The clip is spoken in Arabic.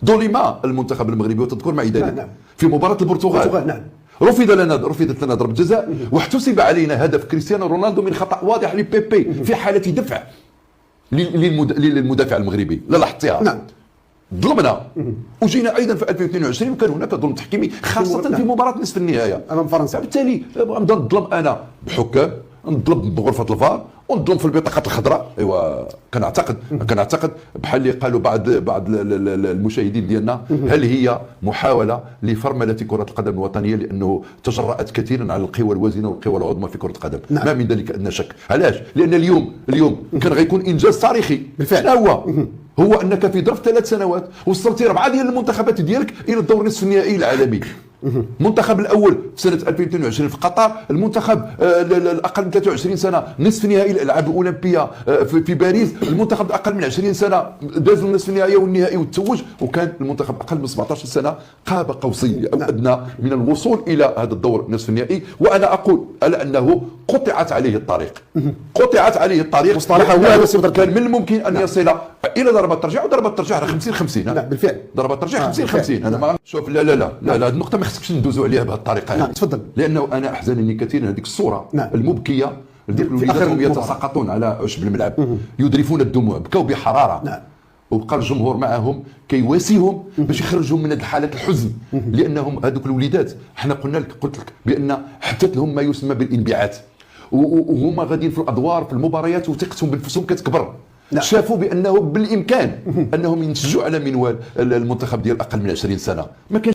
ظلم المنتخب المغربي وتذكر معي ذلك. نعم. في مباراة البرتغال. نعم. رفضت لنا ضربة جزاء واحتسب علينا هدف كريستيانو رونالدو من خطأ واضح لبيبي في حالة دفع للمدافع المغربي. لا لاحظتها. نعم. ظلمنا وجينا ايضا في 2022 وكان هناك ظلم تحكيمي خاصه في مباراه نصف النهائي امام فرنسا. بالتالي نبدا نظلم انا بحكام، نظلم بغرفه الفار، ونظلم في البطاقات الخضراء. ايوا كنعتقد بحال اللي قالوا بعض المشاهدين ديالنا، هل هي محاوله لفرمله كره القدم الوطنيه لانه تجرأت كثيرا على القوى الوازنه والقوى العظمى في كره القدم. نعم. ما من ذلك ادنى شك. علاش؟ لان اليوم كان غيكون انجاز تاريخي. بالفعل. شنو هو انك في ظرف 3 سنوات وصلتي 4 ديال المنتخبات ديالك الى الدور نصف النهائي العالمي. المنتخب الاول في سنه 2022 في قطر، المنتخب الاقل من 23 سنه نصف نهائي الالعاب الاولمبيه في باريس، المنتخب الاقل من 20 سنه داز النصف النهائي والنهائي وتوج، وكان المنتخب اقل من 17 سنه قاب قوسين او ادنى من الوصول الى هذا الدور نصف النهائي. وانا اقول على انه قطعت عليه الطريق. مصطلح هو كان من الممكن ان يصل الى ضربات الترجيح، وضربات الترجيح راه 50-50. نعم بالفعل. ضربات الترجيح 50-50. انا ما شوف لا هذه النقطه ما خصكش ندوزوا عليها بهذه الطريقه. نعم تفضل. لانه انا احزنني كثيرا هذيك الصوره. نعم. المبكيه ديال الوليدات وهم يتساقطون على عشب الملعب يذرفون الدموع، بكاو بحراره. نعم. وبقى الجمهور معهم كيواسيهم باش يخرجهم من هذه حاله الحزن، لانهم هذوك الوليدات حنا قلت لك بان حدث لهم ما يسمى بالانبعاث، وهما غاديين في الادوار في المباريات وثقتهم بنفسهم كتكبر. نعم. شافوا بانه بالامكان انهم ينتجوا على منوال المنتخب ديال اقل من 20 سنه. ما كانش